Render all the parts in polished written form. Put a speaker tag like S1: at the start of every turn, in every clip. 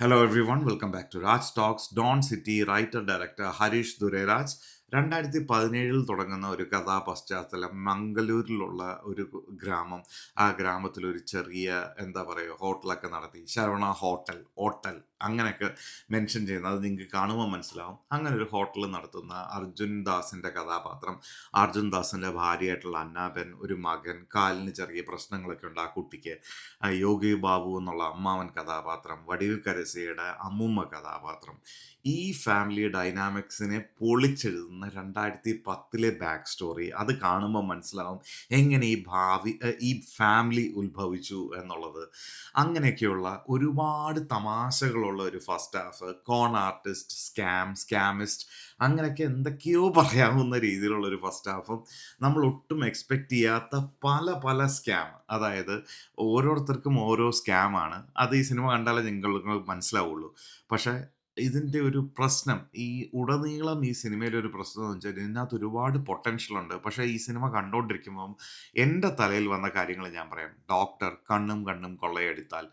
S1: Hello everyone, welcome back to Raj Talks. Don City writer director Harish Durairaj 2017 തുടങ്ങുന്ന ഒരു കഥാപശ്ചാത്തലം മംഗലൂരിലുള്ള ഒരു ഗ്രാമം. ആ ഗ്രാമത്തിൽ ഒരു ചെറിയ എന്താ പറയുക ഹോട്ടലൊക്കെ നടത്തി, ശരവണ ഹോട്ടൽ അങ്ങനെയൊക്കെ മെൻഷൻ ചെയ്യുന്നത് അത് നിങ്ങൾക്ക് കാണുമ്പോൾ മനസ്സിലാവും. അങ്ങനെ ഒരു ഹോട്ടൽ നടത്തുന്ന അർജുൻ ദാസിൻ്റെ കഥാപാത്രം, അർജുൻ ദാസിൻ്റെ ഭാര്യയായിട്ടുള്ള അന്നാബെൻ, ഒരു മകൻ, കാലിന് ചെറിയ പ്രശ്നങ്ങളൊക്കെ ഉണ്ട് ആ കുട്ടിക്ക്, യോഗി ബാബു എന്നുള്ള അമ്മാവൻ കഥാപാത്രം, വടിവ് കരസയുടെ അമ്മുമ്മ കഥാപാത്രം. ഈ ഫാമിലി ഡൈനാമിക്സിനെ പൊളിച്ചെഴുതുന്ന 2010 ബാക്ക് സ്റ്റോറി അത് കാണുമ്പോൾ മനസ്സിലാവും എങ്ങനെ ഈ ഫാമിലി ഉത്ഭവിച്ചു എന്നുള്ളത്. അങ്ങനെയൊക്കെയുള്ള ഒരുപാട് തമാശകളുള്ള ഒരു ഫസ്റ്റ് ഹാഫ്, കോൺ ആർട്ടിസ്റ്റ്, സ്കാമിസ്റ്റ്, അങ്ങനെയൊക്കെ എന്തൊക്കെയോ പറയാവുന്ന രീതിയിലുള്ള ഒരു ഫസ്റ്റ് ഹാഫും, നമ്മൾ ഒട്ടും എക്സ്പെക്ട് ചെയ്യാത്ത പല പല സ്കാം, അതായത് ഓരോരുത്തർക്കും ഓരോ സ്കാമാണ്. അത് ഈ സിനിമ കണ്ടാലേ നിങ്ങൾക്ക് മനസ്സിലാവുള്ളൂ. പക്ഷേ ഇതിൻ്റെ ഒരു പ്രശ്നം, ഈ ഉടനീളം ഈ സിനിമയിലെ ഒരു പ്രശ്നം എന്ന് വെച്ചാൽ ഇതിനകത്ത് ഒരുപാട് പൊട്ടൻഷ്യൽ ഉണ്ട്. പക്ഷേ ഈ സിനിമ കണ്ടുകൊണ്ടിരിക്കുമ്പം എൻ്റെ തലയിൽ വന്ന കാര്യങ്ങൾ ഞാൻ പറയാം. ഡോക്ടർ, കണ്ണും കണ്ണും കൊള്ളയടിത്താൽ,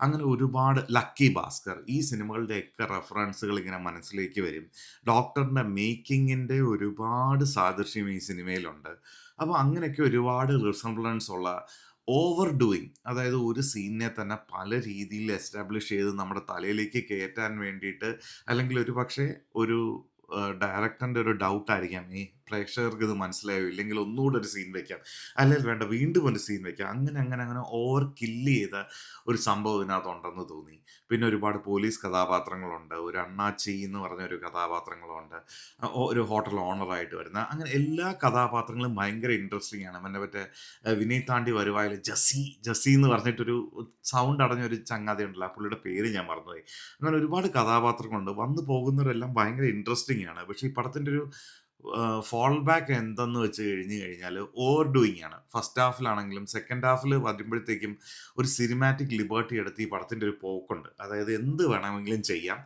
S1: അങ്ങനെ ഒരുപാട്, ലക്കി ഭാസ്കർ, ഈ സിനിമകളുടെയൊക്കെ റെഫറൻസുകൾ ഇങ്ങനെ മനസ്സിലേക്ക് വരും. ഡോക്ടറിൻ്റെ മേക്കിങ്ങിൻ്റെ ഒരുപാട് സാദൃശ്യം ഈ സിനിമയിലുണ്ട്. അപ്പോൾ അങ്ങനെയൊക്കെ ഒരുപാട് റിസംബ്ലൻസ് ഉള്ള, ഓവർ ഡൂയിങ്, അതായത് ഒരു സീനിനെ തന്നെ പല രീതിയിൽ എസ്റ്റാബ്ലിഷ് ചെയ്ത് നമ്മുടെ തലയിലേക്ക് കയറ്റാൻ വേണ്ടിയിട്ട്, അല്ലെങ്കിൽ ഒരു പക്ഷേ ഒരു ഡയറക്ടറിൻ്റെ ഒരു ഡൗട്ടായിരിക്കാം, ഈ പ്രേക്ഷകർക്ക് ഇത് മനസ്സിലായോ, ഇല്ലെങ്കിൽ ഒന്നുകൂടെ ഒരു സീൻ വെക്കാം, അല്ലെങ്കിൽ വേണ്ട വീണ്ടും ഒരു സീൻ വെക്കാം, അങ്ങനെ ഓവർ കില്ല് ചെയ്ത ഒരു സംഭവം ഇതിനകത്തുണ്ടെന്ന് തോന്നി. പിന്നെ ഒരുപാട് പോലീസ് കഥാപാത്രങ്ങളുണ്ട്, ഒരു അണ്ണാച്ചി എന്ന് പറഞ്ഞ ഒരു കഥാപാത്രങ്ങളുണ്ട്, ഒരു ഹോട്ടൽ ഓണറായിട്ട് വരുന്ന, അങ്ങനെ എല്ലാ കഥാപാത്രങ്ങളും ഭയങ്കര ഇൻട്രസ്റ്റിംഗ് ആണ്. മറ്റേ വിനയ് താണ്ടി വരുവായിൽ ജസി എന്ന് പറഞ്ഞിട്ടൊരു സൗണ്ട് അടഞ്ഞ ഒരു ചങ്ങാതി ഉണ്ടല്ലോ, ആ പുള്ളിയുടെ പേര് ഞാൻ മറന്നുപോയി. അങ്ങനെ ഒരുപാട് കഥാപാത്രങ്ങളുണ്ട്, വന്നു പോകുന്നവരെല്ലാം ഭയങ്കര ഇൻട്രസ്റ്റിംഗ് ആണ്. പക്ഷേ ഈ പടത്തിൻ്റെ ഒരു ഫോൾ ബാക്ക് എന്തെന്ന് വെച്ച് കഴിഞ്ഞ് കഴിഞ്ഞാൽ ഓവർ ഡൂയിങ് ആണ്. ഫസ്റ്റ് ഹാഫിലാണെങ്കിലും സെക്കൻഡ് ഹാഫിൽ വരുമ്പോഴത്തേക്കും ഒരു സിനിമാറ്റിക് ലിബർട്ടി എടുത്ത് ഈ പടത്തിൻ്റെ ഒരു പോക്കുണ്ട്. അതായത് എന്ത് വേണമെങ്കിലും ചെയ്യാം.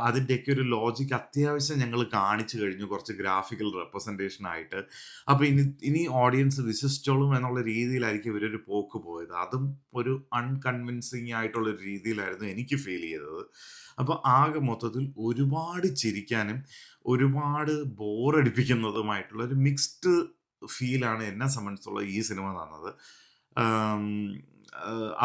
S1: അതിൻ്റെയൊക്കെ ഒരു ലോജിക്ക് അത്യാവശ്യം ഞങ്ങൾ കാണിച്ചു കഴിഞ്ഞു, കുറച്ച് ഗ്രാഫിക്കൽ റെപ്രസെൻറ്റേഷൻ ആയിട്ട്. അപ്പോൾ ഇനി ഓഡിയൻസ് വിശ്വസിച്ചോളും എന്നുള്ള രീതിയിലായിരിക്കും ഇവരൊരു പോക്ക് പോയത്. അതും ഒരു അൺകൺവിൻസിങ് ആയിട്ടുള്ള ഒരു രീതിയിലായിരുന്നു എനിക്ക് ഫീൽ ചെയ്തത്. അപ്പോൾ ആകെ മൊത്തത്തിൽ ഒരുപാട് ചിരിക്കാനും ഒരുപാട് ബോറടിപ്പിക്കുന്നതുമായിട്ടുള്ള ഒരു മിക്സ്ഡ് ഫീലാണ് എന്നെ സംബന്ധിച്ചുള്ള ഈ സിനിമ തന്നത്. ആം,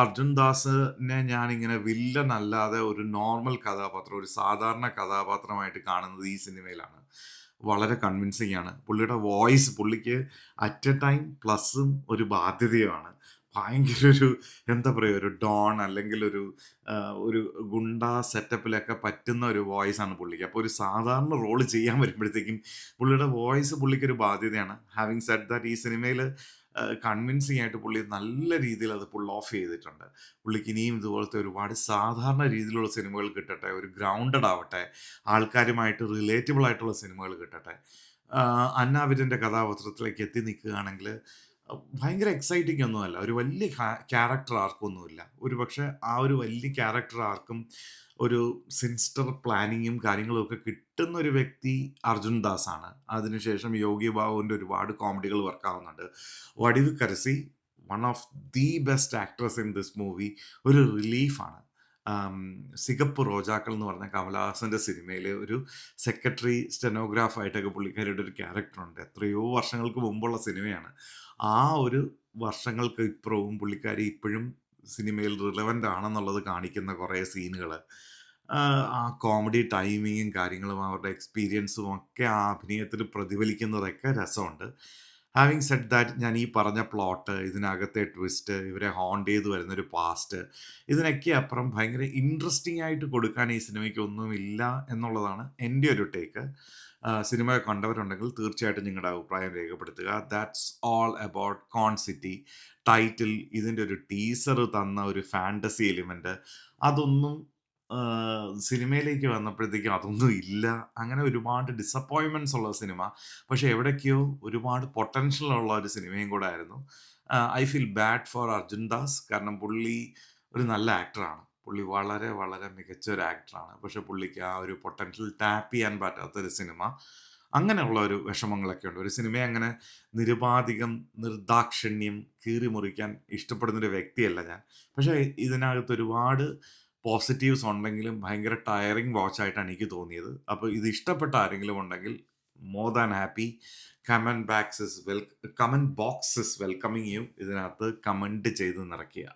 S1: അർജുൻ ദാസിനെ ഞാനിങ്ങനെ വില്ലൻ അല്ലാതെ ഒരു നോർമൽ കഥാപാത്രം, ഒരു സാധാരണ കഥാപാത്രമായിട്ട് കാണുന്നത് ഈ സിനിമയിലാണ്. വളരെ കൺവിൻസിങ് ആണ്. പുള്ളിയുടെ വോയിസ്, പുള്ളിക്ക് അറ്റ് എ ടൈം പ്ലസും ഒരു ബാധ്യതയുമാണ്. ഭയങ്കര ഒരു എന്താ പറയുക, ഒരു ഡോൺ അല്ലെങ്കിൽ ഒരു ഗുണ്ടാ സെറ്റപ്പിലൊക്കെ പറ്റുന്ന ഒരു വോയിസാണ് പുള്ളിക്ക്. അപ്പോൾ ഒരു സാധാരണ റോള് ചെയ്യാൻ വരുമ്പോഴത്തേക്കും പുള്ളിയുടെ വോയിസ് പുള്ളിക്കൊരു ബാധ്യതയാണ്. ഹാവിങ് സെഡ് ദാറ്റ്, ഈ സിനിമയിൽ കൺവിൻസിങ് ആയിട്ട് പുള്ളി നല്ല രീതിയിൽ അത് പുൾ ഓഫ് ചെയ്തിട്ടുണ്ട്. പുള്ളിക്ക് ഇനിയും ഇതുപോലത്തെ ഒരുപാട് സാധാരണ രീതിയിലുള്ള സിനിമകൾ കിട്ടട്ടെ, ഒരു ഗ്രൗണ്ടഡ് ആവട്ടെ, ആൾക്കാരുമായിട്ട് റിലേറ്റബിൾ ആയിട്ടുള്ള സിനിമകൾ കിട്ടട്ടെ. അന്നാവിൻ്റെ കഥാപാത്രത്തിലേക്ക് എത്തി നിൽക്കുകയാണെങ്കിൽ ഭയങ്കര എക്സൈറ്റിംഗ് ഒന്നുമല്ല. ഒരു വലിയ ക്യാരക്ടർ ആർക്കൊന്നുമില്ല. ഒരുപക്ഷെ ആ ഒരു വലിയ ക്യാരക്ടർ ആർക്കും ഒരു സിൻസ്റ്റർ പ്ലാനിങ്ങും കാര്യങ്ങളും ഒക്കെ കിട്ടുന്ന ഒരു വ്യക്തി അർജുൻ ദാസ് ആണ്. അതിനുശേഷം യോഗി ബാബുവിൻ്റെ ഒരുപാട് കോമഡികൾ വർക്കാവുന്നുണ്ട്. Vadivukkarasi, one of the best actress in this movie, ഒരു റിലീഫാണ്. ആം, സിഗപ്പ് റോജാക്കൾ എന്ന് പറഞ്ഞ കമലഹാസൻ്റെ സിനിമയിലെ ഒരു സെക്രട്ടറി സ്റ്റെനോഗ്രാഫായിട്ടൊക്കെ പുള്ളിക്കാരിയുടെ ഒരു ക്യാരക്ടറുണ്ട്. എത്രയോ വർഷങ്ങൾക്ക് മുമ്പുള്ള സിനിമയാണ്. ആ ഒരു വർഷങ്ങൾക്ക് ഇപ്പുറവും പുള്ളിക്കാരി ഇപ്പോഴും സിനിമയിൽ റിലവൻ്റ് ആണെന്നുള്ളത് കാണിക്കുന്ന കുറേ സീനുകൾ, ആ കോമഡി ടൈമിങ്ങും കാര്യങ്ങളും അവരുടെ എക്സ്പീരിയൻസും ഒക്കെ ആ അഭിനയത്തിൽ പ്രതിഫലിക്കുന്നതൊക്കെ രസമുണ്ട്. ഹാവിങ് സെഡ് ദാറ്റ്, ഞാൻ ഈ പറഞ്ഞ പ്ലോട്ട്, ഇതിനകത്തെ ട്വിസ്റ്റ്, ഇവരെ ഹോണ്ട് ചെയ്ത് വരുന്നൊരു പാസ്റ്റ്, ഇതിനൊക്കെ അപ്പുറം ഭയങ്കര ഇൻട്രസ്റ്റിംഗ് ആയിട്ട് കൊടുക്കാൻ ഈ സിനിമയ്ക്ക് ഒന്നുമില്ല എന്നുള്ളതാണ് എൻ്റെ ഒരു ടേക്ക്. സിനിമ കണ്ടവരുണ്ടെങ്കിൽ തീർച്ചയായിട്ടും നിങ്ങളുടെ അഭിപ്രായം രേഖപ്പെടുത്തുക. That's all about Con City. Title, ഇതിൻ്റെ ഒരു ടീസർ തന്ന ഒരു ഫാൻറ്റസി എലിമെൻറ്റ്, അതൊന്നും സിനിമയിലേക്ക് വന്നപ്പോഴത്തേക്കും അതൊന്നും ഇല്ല. അങ്ങനെ ഒരുപാട് ഡിസപ്പോയിൻമെൻറ്റ്സ് ഉള്ള സിനിമ. പക്ഷേ എവിടേക്കോ ഒരുപാട് പൊട്ടൻഷ്യൽ ഉള്ള ഒരു സിനിമയും കൂടെ ആയിരുന്നു. I feel bad for Arjun Das. കാരണം പുള്ളി ഒരു നല്ല ആക്ടറാണ്. പുള്ളി വളരെ വളരെ മികച്ച ഒരു ആക്ടറാണ്. പക്ഷേ പുള്ളിക്ക് ആ ഒരു പൊട്ടൻഷ്യൽ ടാപ്പ് ചെയ്യാൻ പറ്റാത്തൊരു സിനിമ. അങ്ങനെയുള്ള ഒരു വിഷമങ്ങളൊക്കെ ഉണ്ട്. ഒരു സിനിമയെ അങ്ങനെ നിരുപാധികം നിർദാക്ഷിണ്യം കീറി മുറിക്കാൻ ഇഷ്ടപ്പെടുന്നൊരു വ്യക്തിയല്ല ഞാൻ. പക്ഷേ ഇതിനകത്ത് ഒരുപാട് പോസിറ്റീവ്സ് ഉണ്ടെങ്കിലും ഭയങ്കര ടയറിംഗ് വാച്ചായിട്ടാണ് എനിക്ക് തോന്നിയത്. അപ്പോൾ ഇത് ഇഷ്ടപ്പെട്ട ആരെങ്കിലും ഉണ്ടെങ്കിൽ more than happy. Comment box is welcoming U. ഇതിനകത്ത് കമന്റ് ചെയ്ത് നിറയ്ക്കുക.